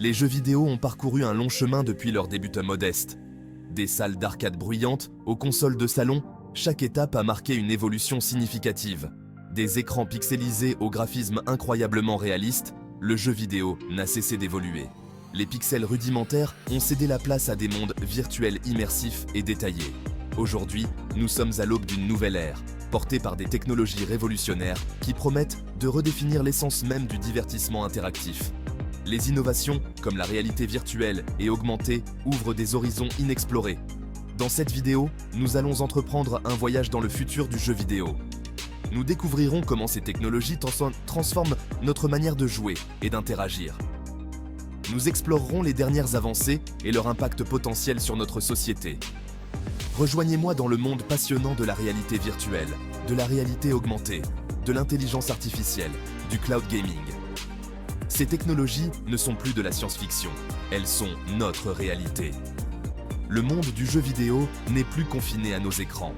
Les jeux vidéo ont parcouru un long chemin depuis leur début modeste. Des salles d'arcade bruyantes aux consoles de salon, chaque étape a marqué une évolution significative. Des écrans pixelisés au graphisme incroyablement réaliste, le jeu vidéo n'a cessé d'évoluer. Les pixels rudimentaires ont cédé la place à des mondes virtuels immersifs et détaillés. Aujourd'hui, nous sommes à l'aube d'une nouvelle ère, portée par des technologies révolutionnaires qui promettent de redéfinir l'essence même du divertissement interactif. Les innovations, comme la réalité virtuelle et augmentée, ouvrent des horizons inexplorés. Dans cette vidéo, nous allons entreprendre un voyage dans le futur du jeu vidéo. Nous découvrirons comment ces technologies transforment notre manière de jouer et d'interagir. Nous explorerons les dernières avancées et leur impact potentiel sur notre société. Rejoignez-moi dans le monde passionnant de la réalité virtuelle, de la réalité augmentée, de l'intelligence artificielle, du cloud gaming. Ces technologies ne sont plus de la science-fiction, elles sont notre réalité. Le monde du jeu vidéo n'est plus confiné à nos écrans.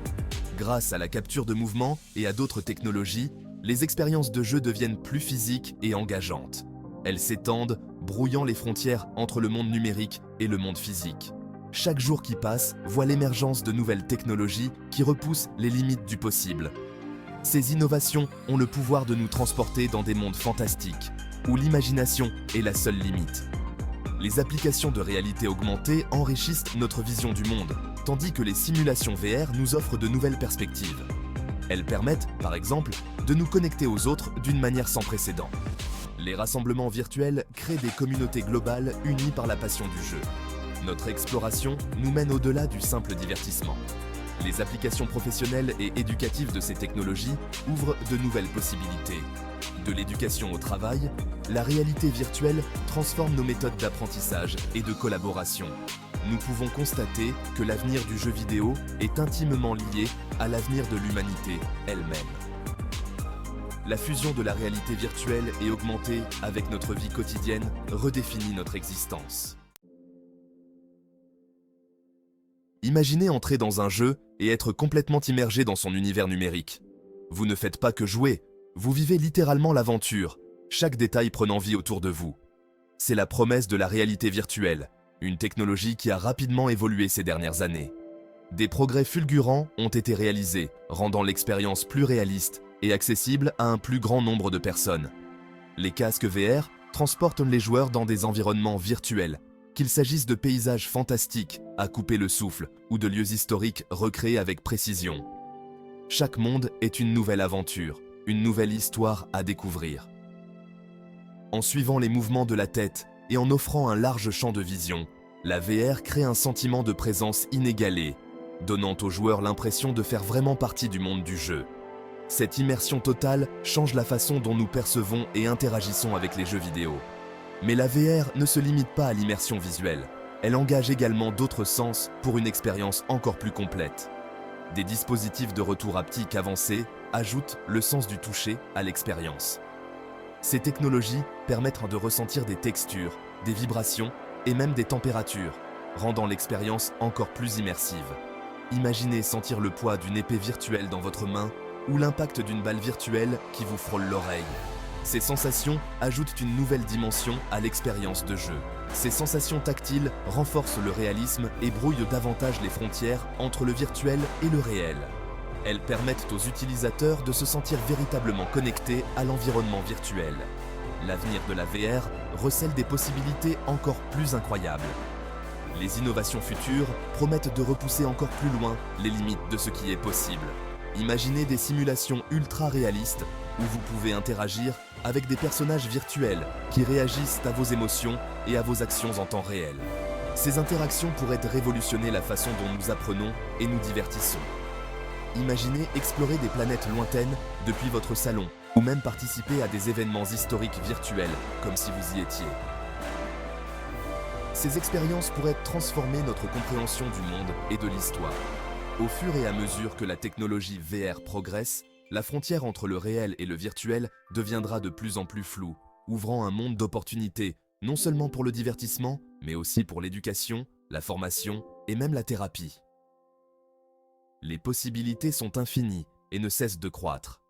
Grâce à la capture de mouvements et à d'autres technologies, les expériences de jeu deviennent plus physiques et engageantes. Elles s'étendent, brouillant les frontières entre le monde numérique et le monde physique. Chaque jour qui passe voit l'émergence de nouvelles technologies qui repoussent les limites du possible. Ces innovations ont le pouvoir de nous transporter dans des mondes fantastiques, où l'imagination est la seule limite. Les applications de réalité augmentée enrichissent notre vision du monde, tandis que les simulations VR nous offrent de nouvelles perspectives. Elles permettent, par exemple, de nous connecter aux autres d'une manière sans précédent. Les rassemblements virtuels créent des communautés globales unies par la passion du jeu. Notre exploration nous mène au-delà du simple divertissement. Les applications professionnelles et éducatives de ces technologies ouvrent de nouvelles possibilités. De l'éducation au travail, la réalité virtuelle transforme nos méthodes d'apprentissage et de collaboration. Nous pouvons constater que l'avenir du jeu vidéo est intimement lié à l'avenir de l'humanité elle-même. La fusion de la réalité virtuelle et augmentée avec notre vie quotidienne redéfinit notre existence. Imaginez entrer dans un jeu et être complètement immergé dans son univers numérique. Vous ne faites pas que jouer, vous vivez littéralement l'aventure, chaque détail prenant vie autour de vous. C'est la promesse de la réalité virtuelle, une technologie qui a rapidement évolué ces dernières années. Des progrès fulgurants ont été réalisés, rendant l'expérience plus réaliste et accessible à un plus grand nombre de personnes. Les casques VR transportent les joueurs dans des environnements virtuels, qu'il s'agisse de paysages fantastiques à couper le souffle ou de lieux historiques recréés avec précision. Chaque monde est une nouvelle aventure, une nouvelle histoire à découvrir. En suivant les mouvements de la tête et en offrant un large champ de vision, la VR crée un sentiment de présence inégalé, donnant aux joueurs l'impression de faire vraiment partie du monde du jeu. Cette immersion totale change la façon dont nous percevons et interagissons avec les jeux vidéo. Mais la VR ne se limite pas à l'immersion visuelle. Elle engage également d'autres sens pour une expérience encore plus complète. Des dispositifs de retour haptique avancés ajoutent le sens du toucher à l'expérience. Ces technologies permettent de ressentir des textures, des vibrations et même des températures, rendant l'expérience encore plus immersive. Imaginez sentir le poids d'une épée virtuelle dans votre main ou l'impact d'une balle virtuelle qui vous frôle l'oreille. Ces sensations ajoutent une nouvelle dimension à l'expérience de jeu. Ces sensations tactiles renforcent le réalisme et brouillent davantage les frontières entre le virtuel et le réel. Elles permettent aux utilisateurs de se sentir véritablement connectés à l'environnement virtuel. L'avenir de la VR recèle des possibilités encore plus incroyables. Les innovations futures promettent de repousser encore plus loin les limites de ce qui est possible. Imaginez des simulations ultra réalistes où vous pouvez interagir avec des personnages virtuels qui réagissent à vos émotions et à vos actions en temps réel. Ces interactions pourraient révolutionner la façon dont nous apprenons et nous divertissons. Imaginez explorer des planètes lointaines depuis votre salon ou même participer à des événements historiques virtuels comme si vous y étiez. Ces expériences pourraient transformer notre compréhension du monde et de l'histoire. Au fur et à mesure que la technologie VR progresse, la frontière entre le réel et le virtuel deviendra de plus en plus floue, ouvrant un monde d'opportunités, non seulement pour le divertissement, mais aussi pour l'éducation, la formation et même la thérapie. Les possibilités sont infinies et ne cessent de croître.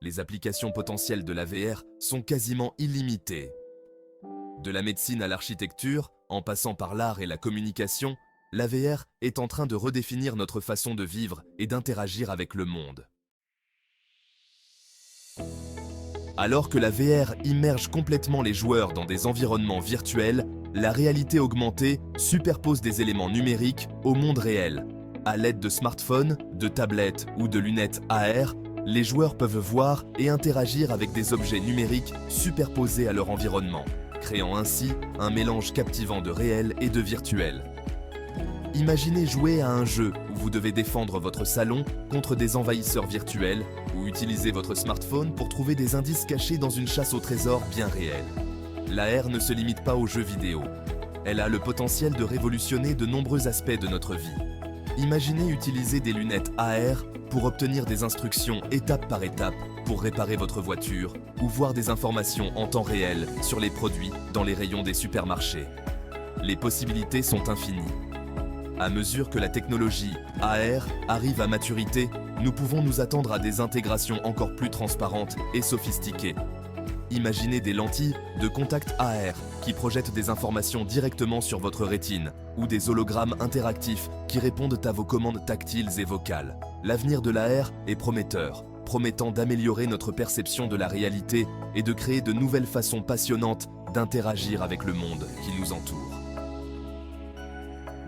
Les applications potentielles de la VR sont quasiment illimitées. De la médecine à l'architecture, en passant par l'art et la communication, la VR est en train de redéfinir notre façon de vivre et d'interagir avec le monde. Alors que la VR immerge complètement les joueurs dans des environnements virtuels, la réalité augmentée superpose des éléments numériques au monde réel. À l'aide de smartphones, de tablettes ou de lunettes AR, les joueurs peuvent voir et interagir avec des objets numériques superposés à leur environnement, créant ainsi un mélange captivant de réel et de virtuel. Imaginez jouer à un jeu où vous devez défendre votre salon contre des envahisseurs virtuels ou utiliser votre smartphone pour trouver des indices cachés dans une chasse au trésor bien réelle. L'AR ne se limite pas aux jeux vidéo. Elle a le potentiel de révolutionner de nombreux aspects de notre vie. Imaginez utiliser des lunettes AR pour obtenir des instructions étape par étape pour réparer votre voiture ou voir des informations en temps réel sur les produits dans les rayons des supermarchés. Les possibilités sont infinies. À mesure que la technologie AR arrive à maturité, nous pouvons nous attendre à des intégrations encore plus transparentes et sophistiquées. Imaginez des lentilles de contact AR qui projettent des informations directement sur votre rétine ou des hologrammes interactifs qui répondent à vos commandes tactiles et vocales. L'avenir de l'AR est prometteur, promettant d'améliorer notre perception de la réalité et de créer de nouvelles façons passionnantes d'interagir avec le monde qui nous entoure.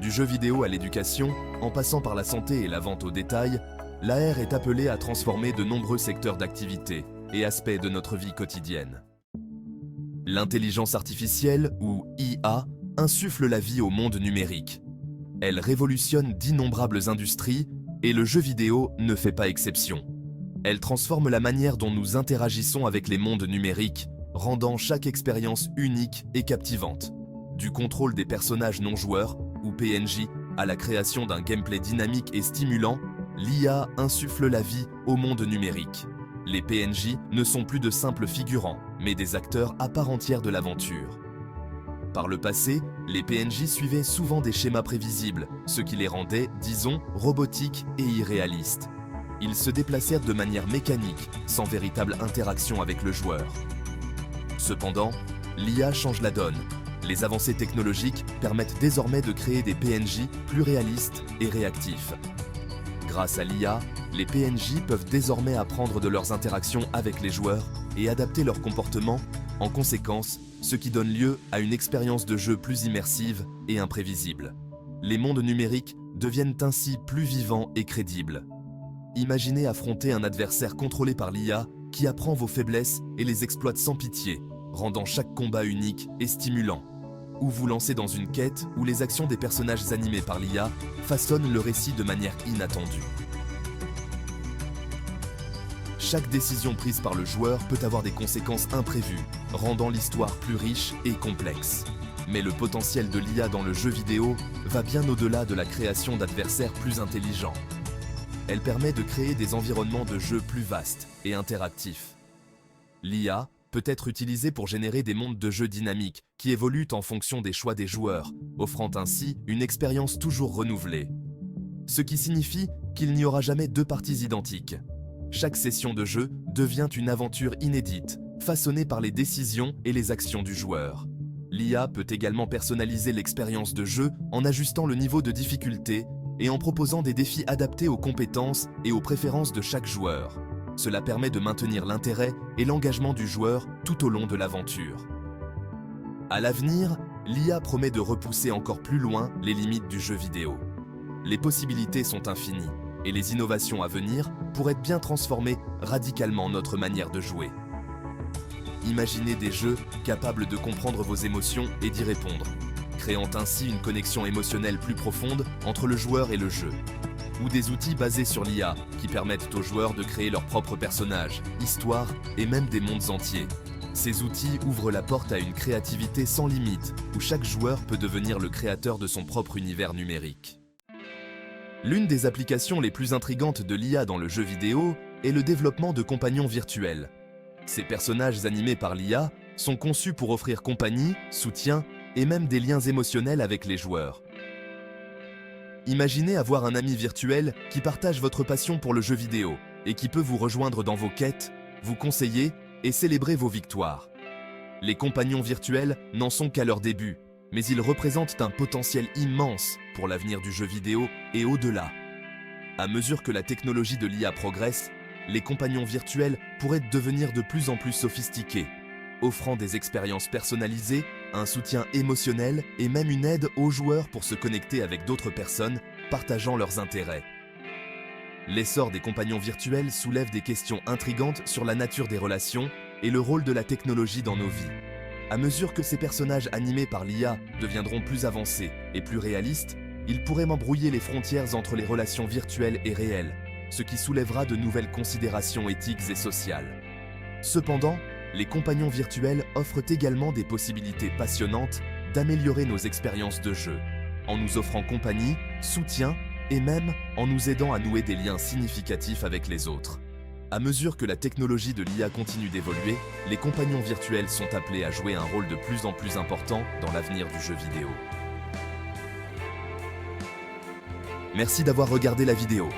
Du jeu vidéo à l'éducation, en passant par la santé et la vente au détail, l'AR est appelée à transformer de nombreux secteurs d'activité et aspects de notre vie quotidienne. L'intelligence artificielle, ou IA, insuffle la vie au monde numérique. Elle révolutionne d'innombrables industries et le jeu vidéo ne fait pas exception. Elle transforme la manière dont nous interagissons avec les mondes numériques, rendant chaque expérience unique et captivante. Du contrôle des personnages non joueurs, ou PNJ, à la création d'un gameplay dynamique et stimulant, l'IA insuffle la vie au monde numérique. Les PNJ ne sont plus de simples figurants, mais des acteurs à part entière de l'aventure. Par le passé, les PNJ suivaient souvent des schémas prévisibles, ce qui les rendait, disons, robotiques et irréalistes. Ils se déplacèrent de manière mécanique, sans véritable interaction avec le joueur. Cependant, l'IA change la donne. Les avancées technologiques permettent désormais de créer des PNJ plus réalistes et réactifs. Grâce à l'IA, les PNJ peuvent désormais apprendre de leurs interactions avec les joueurs et adapter leur comportement, en conséquence, ce qui donne lieu à une expérience de jeu plus immersive et imprévisible. Les mondes numériques deviennent ainsi plus vivants et crédibles. Imaginez affronter un adversaire contrôlé par l'IA qui apprend vos faiblesses et les exploite sans pitié, rendant chaque combat unique et stimulant. Ou vous lancez dans une quête où les actions des personnages animés par l'IA façonnent le récit de manière inattendue. Chaque décision prise par le joueur peut avoir des conséquences imprévues, rendant l'histoire plus riche et complexe. Mais le potentiel de l'IA dans le jeu vidéo va bien au-delà de la création d'adversaires plus intelligents. Elle permet de créer des environnements de jeu plus vastes et interactifs. L'IA peut être utilisée pour générer des mondes de jeux dynamiques qui évoluent en fonction des choix des joueurs, offrant ainsi une expérience toujours renouvelée. Ce qui signifie qu'il n'y aura jamais deux parties identiques. Chaque session de jeu devient une aventure inédite, façonnée par les décisions et les actions du joueur. L'IA peut également personnaliser l'expérience de jeu en ajustant le niveau de difficulté et en proposant des défis adaptés aux compétences et aux préférences de chaque joueur. Cela permet de maintenir l'intérêt et l'engagement du joueur tout au long de l'aventure. À l'avenir, l'IA promet de repousser encore plus loin les limites du jeu vidéo. Les possibilités sont infinies et les innovations à venir pourraient bien transformer radicalement notre manière de jouer. Imaginez des jeux capables de comprendre vos émotions et d'y répondre, créant ainsi une connexion émotionnelle plus profonde entre le joueur et le jeu. Ou des outils basés sur l'IA qui permettent aux joueurs de créer leurs propres personnages, histoires et même des mondes entiers. Ces outils ouvrent la porte à une créativité sans limite, où chaque joueur peut devenir le créateur de son propre univers numérique. L'une des applications les plus intrigantes de l'IA dans le jeu vidéo est le développement de compagnons virtuels. Ces personnages animés par l'IA sont conçus pour offrir compagnie, soutien et même des liens émotionnels avec les joueurs. Imaginez avoir un ami virtuel qui partage votre passion pour le jeu vidéo et qui peut vous rejoindre dans vos quêtes, vous conseiller et célébrer vos victoires. Les compagnons virtuels n'en sont qu'à leur début, mais ils représentent un potentiel immense pour l'avenir du jeu vidéo et au-delà. À mesure que la technologie de l'IA progresse, les compagnons virtuels pourraient devenir de plus en plus sophistiqués, offrant des expériences personnalisées, un soutien émotionnel et même une aide aux joueurs pour se connecter avec d'autres personnes partageant leurs intérêts. L'essor des compagnons virtuels soulève des questions intrigantes sur la nature des relations et le rôle de la technologie dans nos vies. À mesure que ces personnages animés par l'IA deviendront plus avancés et plus réalistes, ils pourraient embrouiller les frontières entre les relations virtuelles et réelles, ce qui soulèvera de nouvelles considérations éthiques et sociales. Cependant, les compagnons virtuels offrent également des possibilités passionnantes d'améliorer nos expériences de jeu, en nous offrant compagnie, soutien et même en nous aidant à nouer des liens significatifs avec les autres. À mesure que la technologie de l'IA continue d'évoluer, les compagnons virtuels sont appelés à jouer un rôle de plus en plus important dans l'avenir du jeu vidéo. Merci d'avoir regardé la vidéo.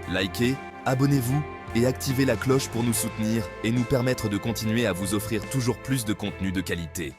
Likez, abonnez-vous et activez la cloche pour nous soutenir et nous permettre de continuer à vous offrir toujours plus de contenu de qualité.